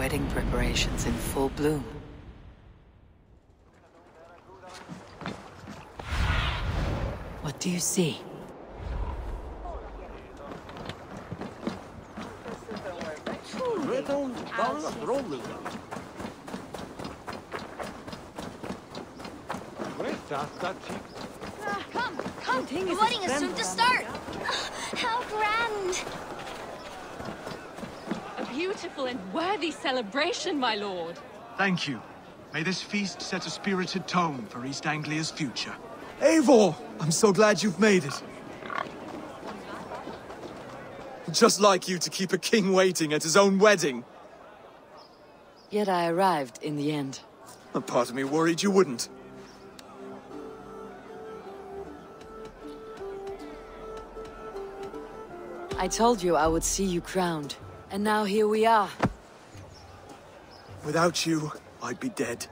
wedding preparations in full bloom. What do you see? Come! The wedding is soon to start! How grand! A beautiful and worthy celebration, my lord. Thank you. May this feast set a spirited tone for East Anglia's future. Eivor! I'm so glad you've made it. Just like you to keep a king waiting at his own wedding. Yet I arrived in the end. A part of me worried you wouldn't. I told you I would see you crowned, and now here we are. Without you, I'd be dead.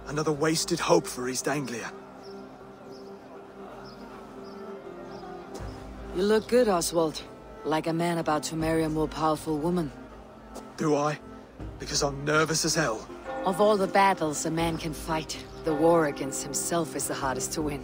Another wasted hope for East Anglia. You look good, Oswald. Like a man about to marry a more powerful woman. Do I? Because I'm nervous as hell. Of all the battles a man can fight, the war against himself is the hardest to win.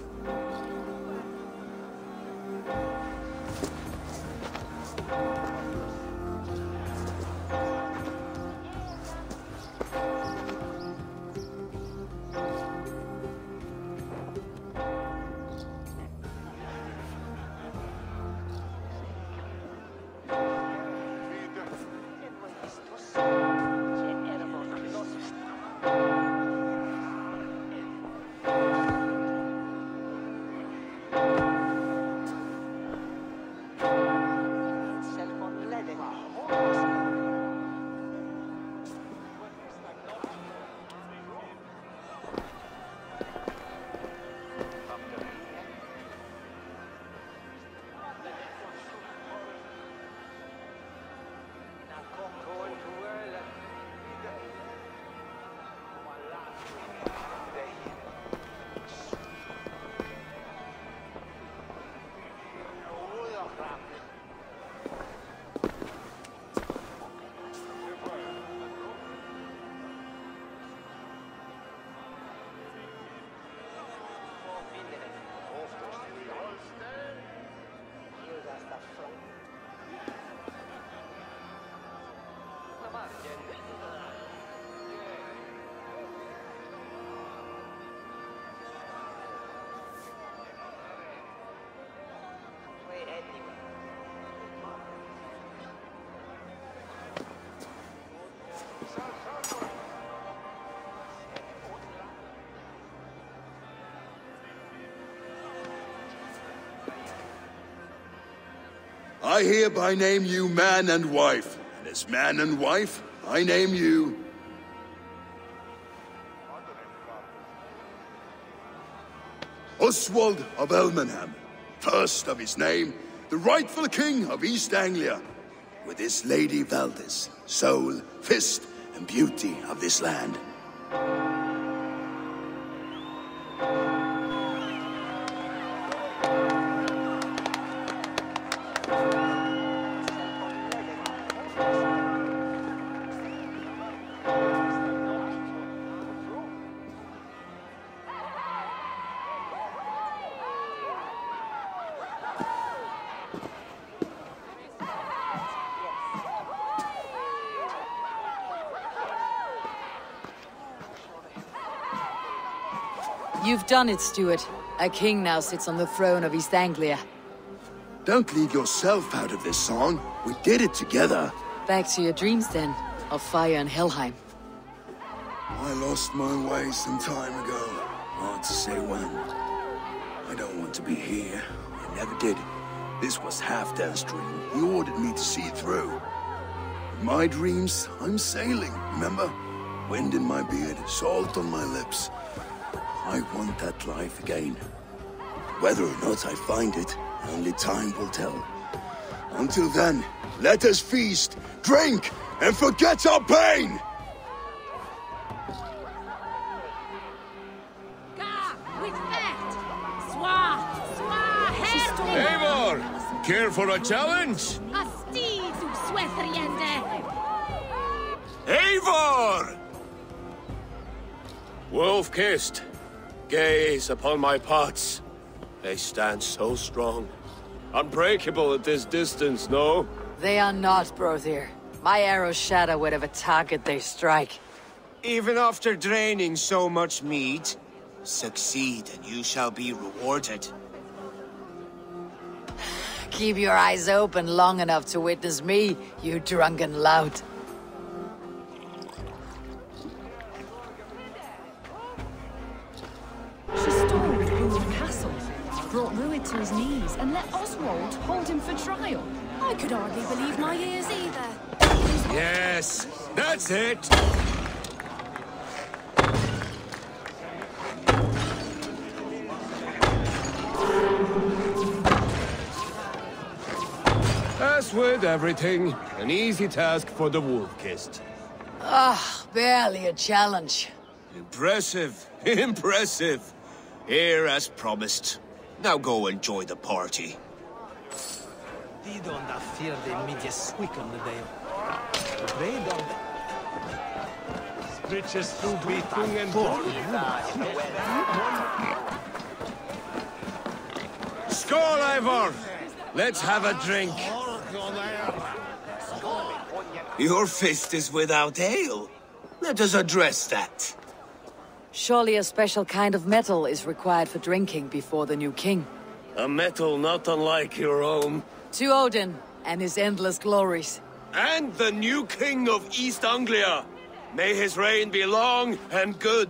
I hereby name you man and wife, and as man and wife, I name you... Oswald of Elmenham, first of his name, the rightful king of East Anglia, with this Lady Valdis, soul, fist, and beauty of this land. You've done it, Stuart. A king now sits on the throne of East Anglia. Don't leave yourself out of this song. We did it together. Back to your dreams, then, of fire and Helheim. I lost my way some time ago. Hard to say when. I don't want to be here. I never did. This was Halfdan's dream. He ordered me to see it through. In my dreams, I'm sailing, remember? Wind in my beard, salt on my lips. I want that life again. Whether or not I find it, only time will tell. Until then, let us feast, drink, and forget our pain! Eivor, care for a challenge? A steed to Swethriende! Eivor! Eivor! Wolf-kissed, gaze upon my pots. They stand so strong. Unbreakable at this distance, no? They are not, Brothir. My arrows shatter whatever target they strike. Even after draining so much meat, succeed and you shall be rewarded. Keep your eyes open long enough to witness me, you drunken lout. She stormed Wolf Castle, brought Ruid to his knees, and let Oswald hold him for trial. I could hardly believe my ears either. Yes, that's it! As with everything, an easy task for the Wolf-kissed. Ah, barely a challenge. Impressive, impressive. Here as promised. Now go enjoy the party. Skål, Eivor! Let's have a drink. Your fist is without ale. Let us address that. Surely a special kind of metal is required for drinking before the new king. A metal not unlike your own. To Odin and his endless glories. And the new king of East Anglia. May his reign be long and good.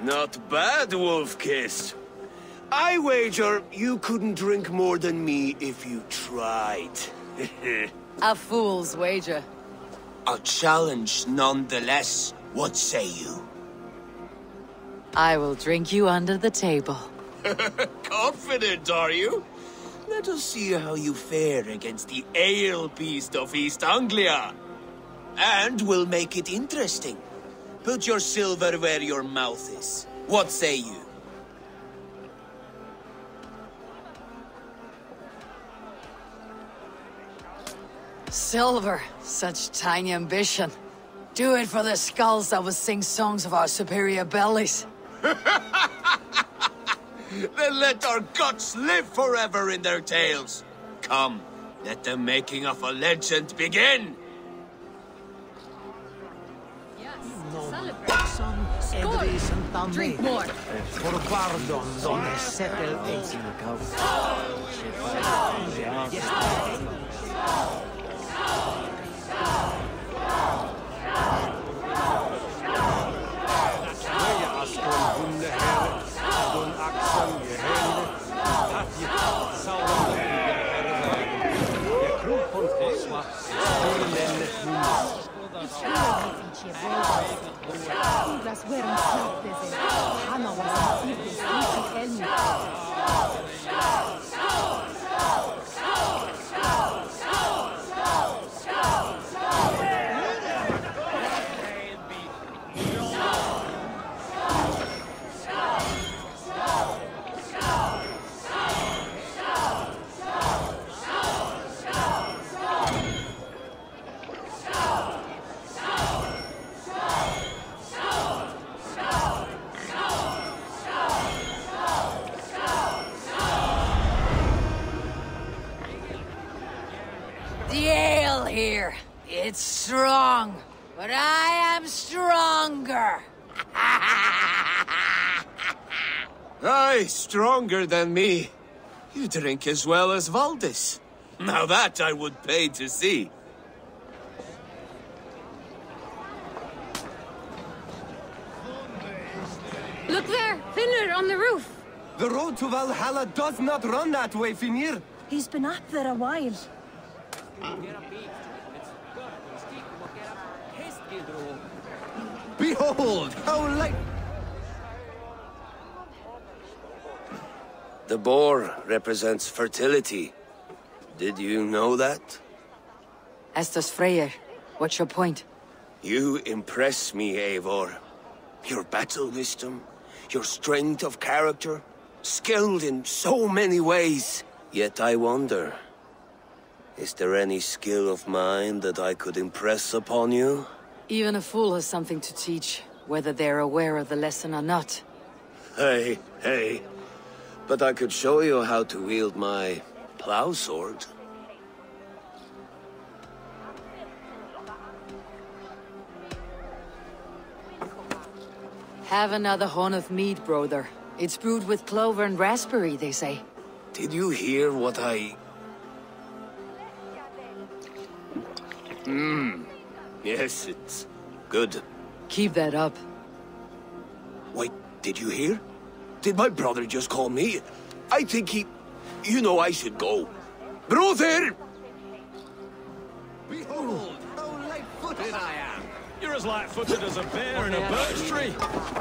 Not bad, Wolf-kissed. I wager you couldn't drink more than me if you tried. A fool's wager. A challenge nonetheless. What say you? I will drink you under the table. Confident, are you? Let us see how you fare against the ale beast of East Anglia. And we'll make it interesting. Put your silver where your mouth is. What say you? Silver, such tiny ambition. Do it for the skulls that will sing songs of our superior bellies. Then let our guts live forever in their tails. Come, let the making of a legend begin. Skål! Drink more! The ale here, it's strong, but I am stronger. Aye, stronger than me. You drink as well as Valdis. Now that I would pay to see. Look there! Finner on the roof! The road to Valhalla does not run that way, Finir. He's been up there a while. Behold, how light... The boar represents fertility. Did you know that? As does Freyr. What's your point? You impress me, Eivor. Your battle wisdom, your strength of character, skilled in so many ways. Yet I wonder, is there any skill of mine that I could impress upon you? Even a fool has something to teach, whether they're aware of the lesson or not. Hey. But I could show you how to wield my plow sword. Have another horn of mead, brother. It's brewed with clover and raspberry, they say. Did you hear what I... Yes, it's good. Keep that up. Wait, did you hear? Did my brother just call me? I think he... You know I should go. Brother! Behold, how light-footed I am! You're as light-footed as a bear in a birch tree.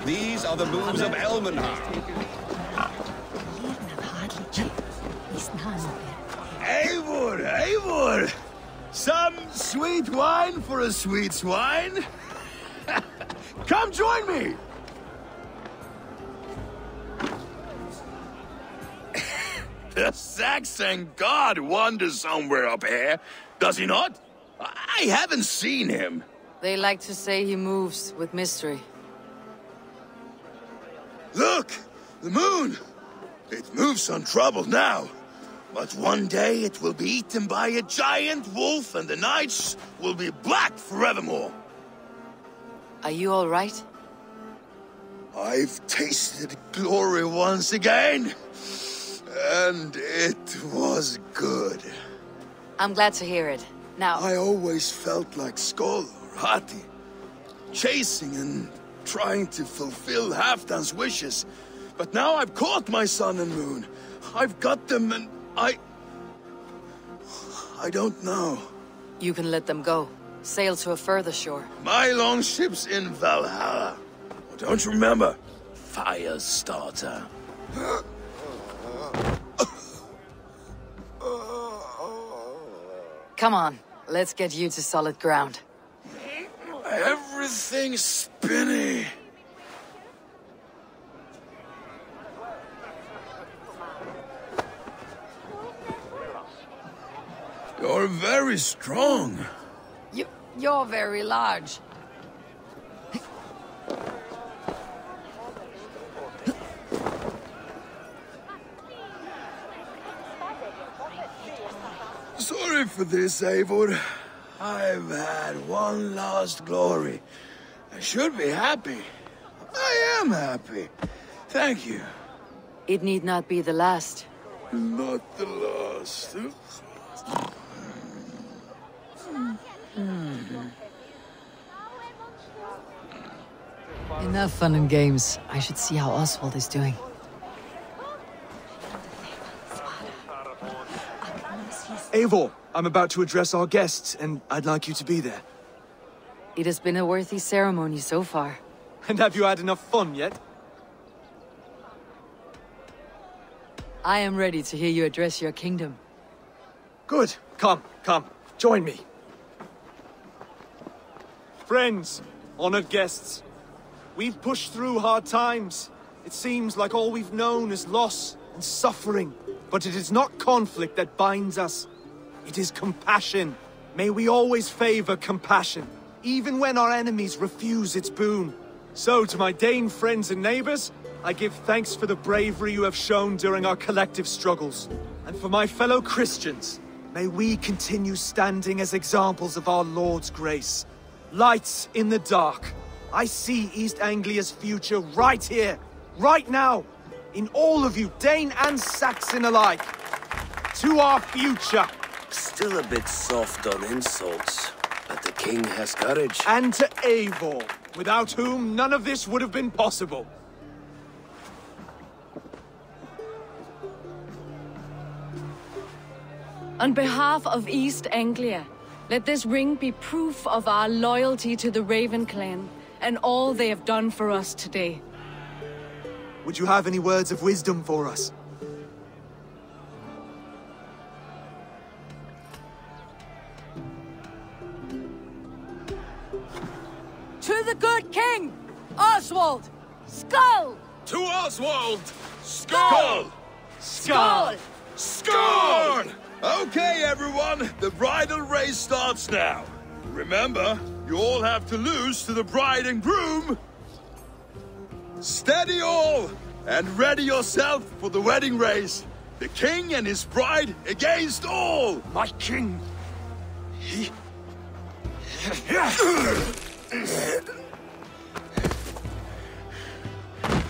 These are the moves of Elmenhar. Eivor! Some sweet wine for a sweet swine? Come join me! The Saxon god wanders somewhere up here, does he not? I haven't seen him. They like to say he moves with mystery. Look! The moon! It moves untroubled now. But one day it will be eaten by a giant wolf and the nights will be black forevermore. Are you all right? I've tasted glory once again. And it was good. I'm glad to hear it. Now... I always felt like Skoll or Hati. Chasing and trying to fulfill Halfdan's wishes. But now I've caught my sun and moon. I've got them and I don't know. You can let them go. Sail to a further shore. My longship's in Valhalla. Oh, don't you remember? Firestarter. Come on, let's get you to solid ground. Everything's spinny. You're very strong. You're very large. Sorry for this, Eivor. I've had one last glory. I should be happy. I am happy. Thank you. It need not be the last. Not the last. Enough fun and games. I should see how Oswald is doing. Eivor, I'm about to address our guests, and I'd like you to be there. It has been a worthy ceremony so far. And have you had enough fun yet? I am ready to hear you address your kingdom. Good. Come. Join me. Friends, honored guests, we've pushed through hard times. It seems like all we've known is loss and suffering. But it is not conflict that binds us. It is compassion. May we always favor compassion, even when our enemies refuse its boon. So, to my Dane friends and neighbors, I give thanks for the bravery you have shown during our collective struggles. And for my fellow Christians, may we continue standing as examples of our Lord's grace. Lights in the dark. I see East Anglia's future right here, right now. In all of you, Dane and Saxon alike. To our future. Still a bit soft on insults, but the king has courage. And to Eivor, without whom none of this would have been possible. On behalf of East Anglia, let this ring be proof of our loyalty to the Raven clan and all they have done for us today. Would you have any words of wisdom for us? To the good king, Oswald! Skull! To Oswald! Skull! Skull! Scorn! Okay, everyone, the bridal race starts now. Remember, you all have to lose to the bride and groom. Steady all, and ready yourself for the wedding race. The king and his bride against all! My king! He...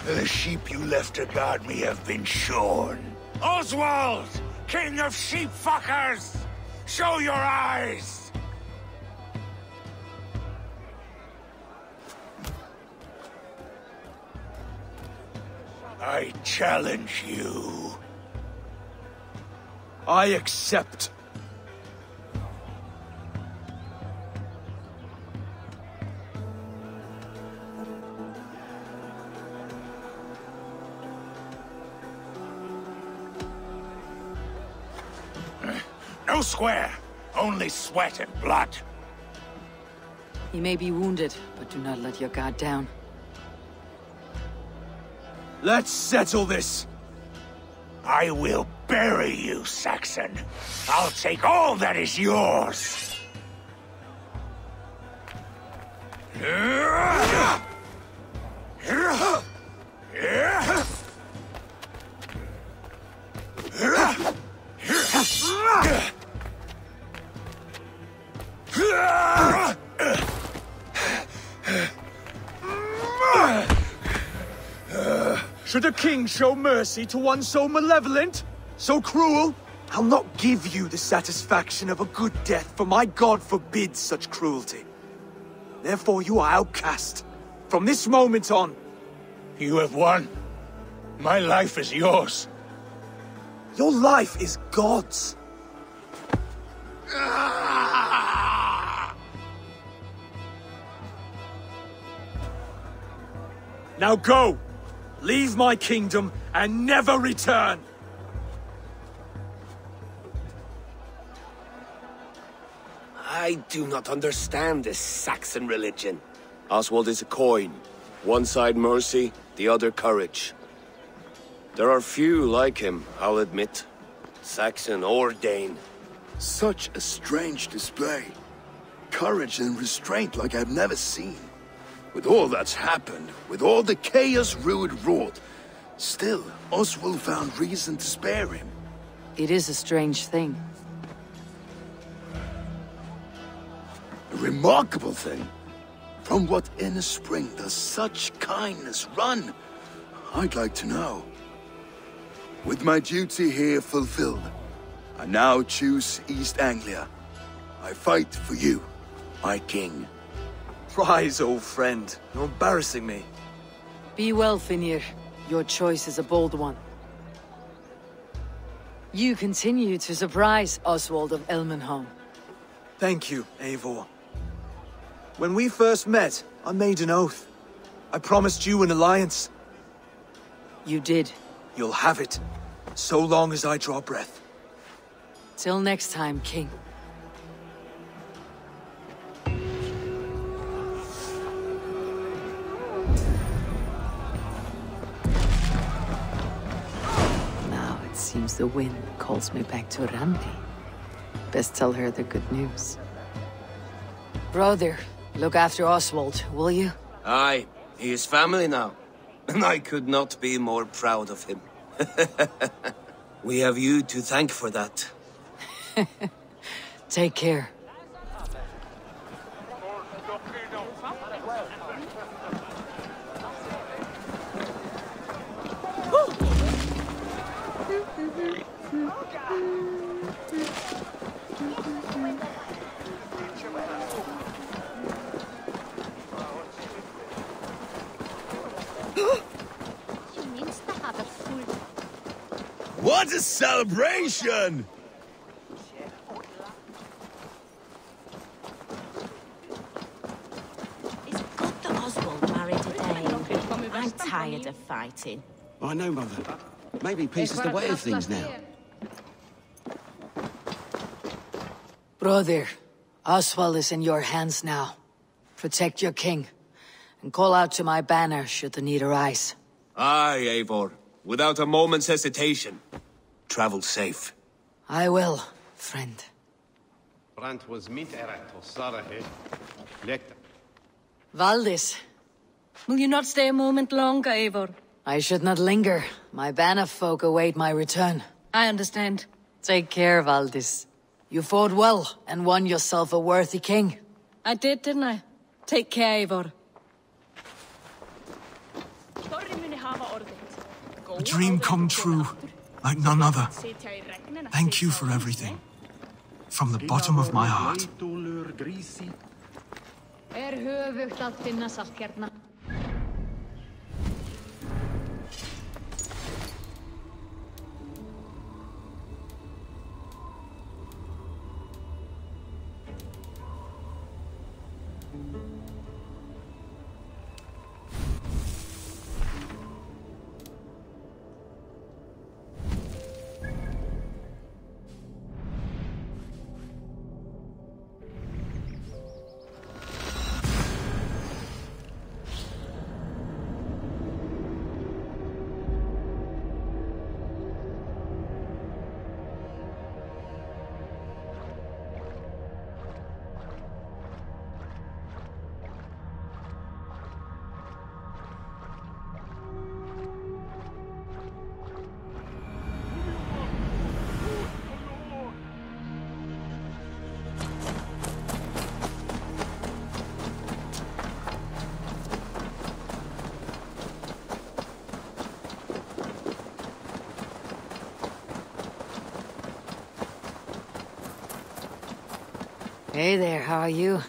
The sheep you left to guard me have been shorn. Oswald! King of sheep fuckers! Show your eyes! I challenge you. I accept. No square, only sweat and blood. He may be wounded, but do not let your guard down. Let's settle this. I will bury you, Saxon. I'll take all that is yours. Should a king show mercy to one so malevolent? So cruel? I'll not give you the satisfaction of a good death, for my god forbids such cruelty. Therefore you are outcast. From this moment on. You have won. My life is yours. Your life is God's. Now go! Leave my kingdom and never return! I do not understand this Saxon religion. Oswald is a coin. One side mercy, the other courage. There are few like him, I'll admit. Saxon or Dane. Such a strange display. Courage and restraint like I've never seen. With all that's happened, with all the chaos Rued wrought, still, Oswald found reason to spare him. It is a strange thing. A remarkable thing. From what inner spring does such kindness run? I'd like to know. With my duty here fulfilled, I now choose East Anglia. I fight for you, my king. Rise, old friend. You're embarrassing me. Be well, Finir. Your choice is a bold one. You continue to surprise Oswald of Elmenholm. Thank you, Eivor. When we first met, I made an oath. I promised you an alliance. You did. You'll have it, so long as I draw breath. Till next time, King. Now it seems the wind calls me back to Randi. Best tell her the good news. Brother, look after Oswald, will you? Aye, he is family now. And I could not be more proud of him. We have you to thank for that. Take care. What a celebration! It's good that Oswald married a Dane. I'm tired of fighting. I know, Mother. Maybe peace is the way of things now. Brother, Oswald is in your hands now. Protect your king, and call out to my banner should the need arise. Aye, Eivor. Without a moment's hesitation. Travel safe. I will, friend. Valdis. Will you not stay a moment longer, Eivor? I should not linger. My banner folk await my return. I understand. Take care, Valdis. You fought well and won yourself a worthy king. I did, didn't I? Take care, Eivor. A dream come true, like none other. Thank you for everything. From the bottom of my heart. Höfugt að finna saltkjarna. Hey there, how are you?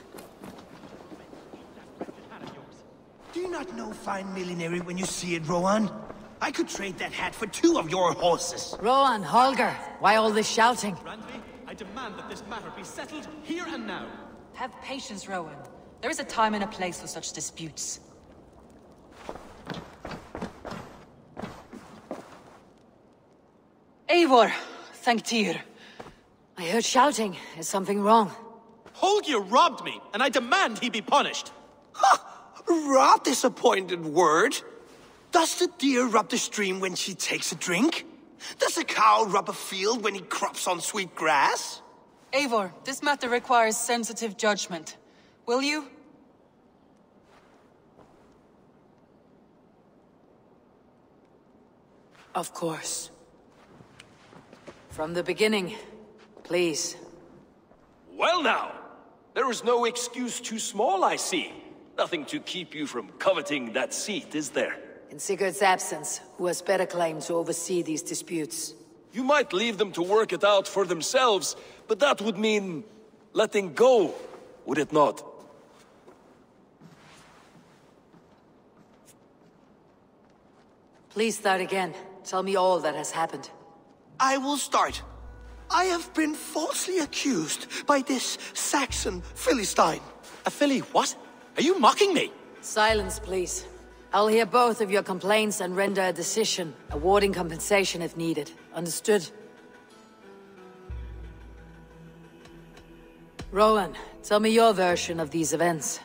Do you not know fine millinery when you see it, Rohan? I could trade that hat for 2 of your horses. Rohan, Holger, why all this shouting? Randvi, I demand that this matter be settled here and now. Have patience, Rowan. There is a time and a place for such disputes. Eivor, thank Tyr. I heard shouting. Is something wrong? Holger robbed me, and I demand he be punished. Rot disappointed word. Does the deer rub the stream when she takes a drink? Does a cow rub a field when he crops on sweet grass? Eivor, this matter requires sensitive judgment. Will you? Of course. From the beginning, please. Well now, there is no excuse too small, I see. Nothing to keep you from coveting that seat, is there? In Sigurd's absence, who has better claim to oversee these disputes? You might leave them to work it out for themselves, but that would mean letting go, would it not? Please start again. Tell me all that has happened. I will start. I have been falsely accused by this Saxon Philistine. A Philly what? Are you mocking me? Silence, please. I'll hear both of your complaints and render a decision, awarding compensation if needed. Understood? Rowan, tell me your version of these events.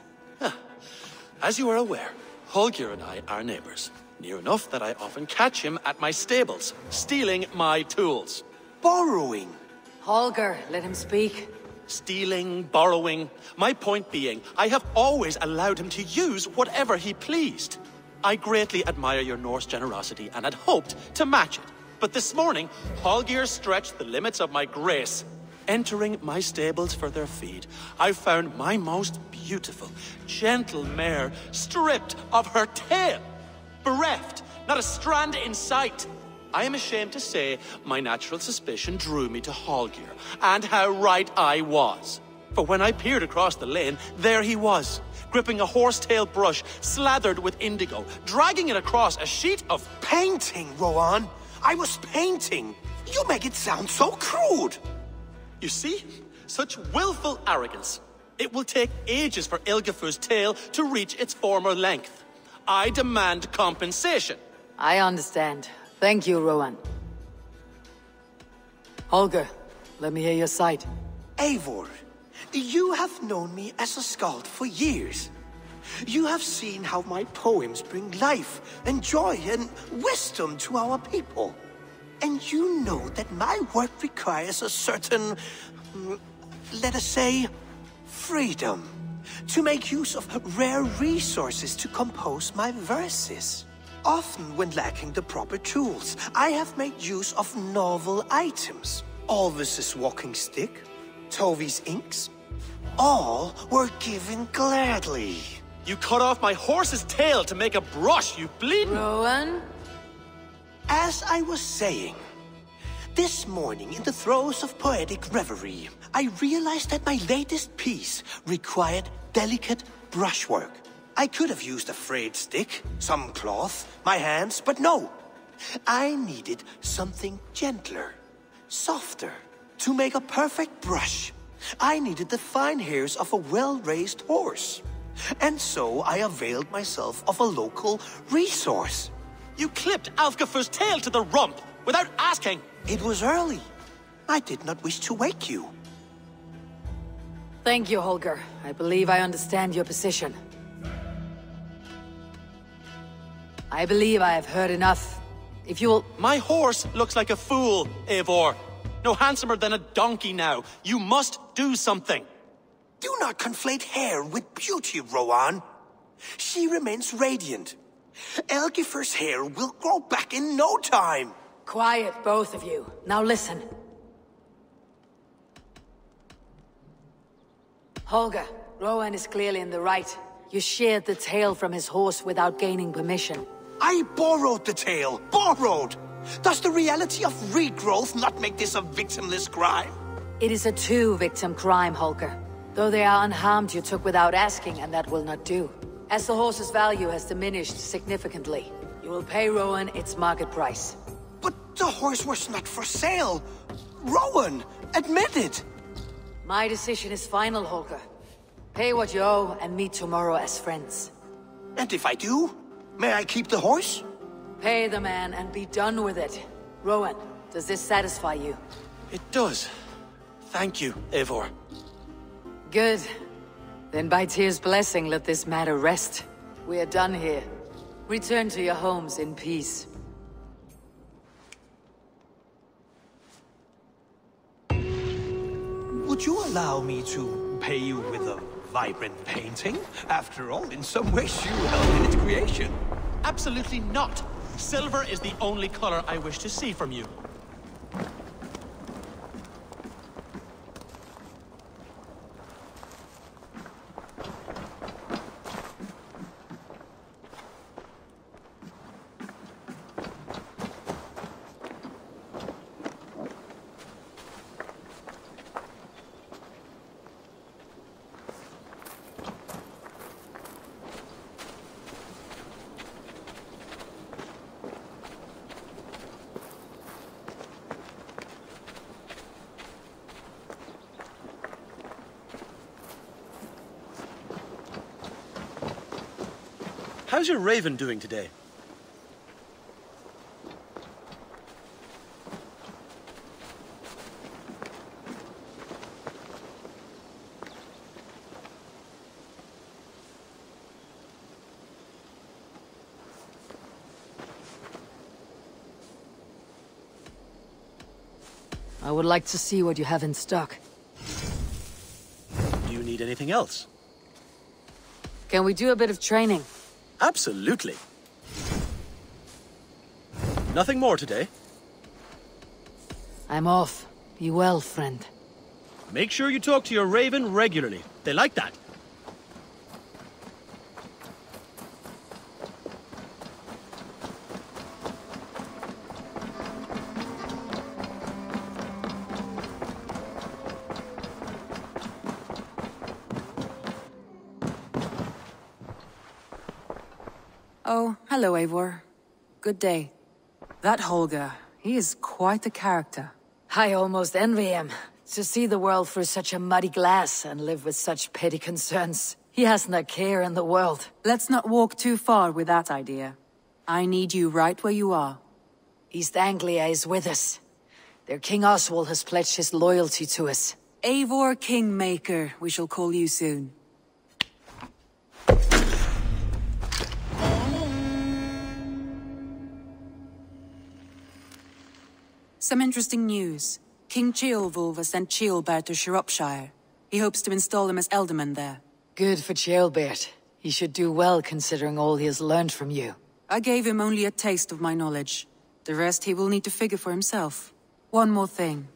As you are aware, Holger and I are neighbors. Near enough that I often catch him at my stables, stealing my tools. Borrowing. Holger, let him speak. Stealing, borrowing. My point being, I have always allowed him to use whatever he pleased. I greatly admire your Norse generosity and had hoped to match it. But this morning, Holger stretched the limits of my grace. Entering my stables for their feed, I found my most beautiful, gentle mare stripped of her tail. Bereft, not a strand in sight. I am ashamed to say my natural suspicion drew me to Holger, and how right I was. For when I peered across the lane, there he was, gripping a horsetail brush slathered with indigo, dragging it across a sheet of... Painting, Rohan! I was painting! You make it sound so crude! You see? Such willful arrogance. It will take ages for Ilgefu's tail to reach its former length. I demand compensation. I understand. Thank you, Rowan. Holger, let me hear your side. Eivor, you have known me as a skald for years. You have seen how my poems bring life and joy and wisdom to our people. And you know that my work requires a certain, let us say, freedom. To make use of rare resources to compose my verses. Often when lacking the proper tools, I have made use of novel items. Alvis's walking stick, Tovy's inks, all were given gladly. You cut off my horse's tail to make a brush, you bleeding... Rowan? As I was saying, this morning in the throes of poetic reverie, I realized that my latest piece required delicate brushwork. I could have used a frayed stick, some cloth, my hands, but no. I needed something gentler, softer. To make a perfect brush, I needed the fine hairs of a well-raised horse. And so I availed myself of a local resource. You clipped Alfgafu's tail to the rump, without asking. It was early. I did not wish to wake you. Thank you, Holger. I believe I understand your position. I believe I have heard enough. If you will... My horse looks like a fool, Eivor. No handsomer than a donkey now. You must do something. Do not conflate hair with beauty, Rowan. She remains radiant. Elgifer's hair will grow back in no time. Quiet, both of you. Now listen. Holger, Rowan is clearly in the right. You sheared the tail from his horse without gaining permission. I borrowed the tail. Borrowed! Does the reality of regrowth not make this a victimless crime? It is a two-victim crime, Holger. Though they are unharmed, you took without asking, and that will not do. As the horse's value has diminished significantly, you will pay Rowan its market price. But the horse was not for sale. Rowan, admit it. My decision is final, Holger. Pay what you owe and meet tomorrow as friends. And if I do, may I keep the horse? Pay the man and be done with it. Rowan, does this satisfy you? It does. Thank you, Eivor. Good. Then by Tyr's blessing, let this matter rest. We are done here. Return to your homes in peace. Would you allow me to pay you with a vibrant painting? After all, in some ways you helped in its creation. Absolutely not. Silver is the only color I wish to see from you. How's your raven doing today? I would like to see what you have in stock. Do you need anything else? Can we do a bit of training? Absolutely. Nothing more today? I'm off. Be well, friend. Make sure you talk to your raven regularly. They like that. Oh, hello, Eivor. Good day. That Holger, he is quite the character. I almost envy him. To see the world through such a muddy glass and live with such petty concerns. He hasn't a care in the world. Let's not walk too far with that idea. I need you right where you are. East Anglia is with us. Their King Oswald has pledged his loyalty to us. Eivor Kingmaker, we shall call you soon. Some interesting news. King Ceolwulf has sent Ceolbert to Shropshire. He hopes to install him as Elderman there. Good for Ceolbert. He should do well considering all he has learned from you. I gave him only a taste of my knowledge. The rest he will need to figure for himself. One more thing.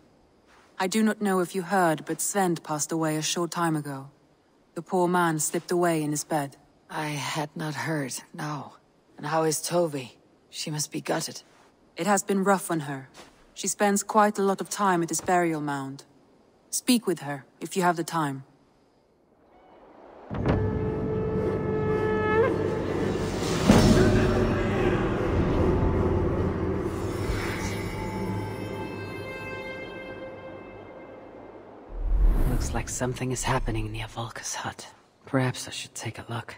I do not know if you heard, but Svend passed away a short time ago. The poor man slipped away in his bed. I had not heard, no. And how is Tovi? She must be gutted. It has been rough on her. She spends quite a lot of time at his burial mound. Speak with her, if you have the time. Looks like something is happening near Volka's hut. Perhaps I should take a look.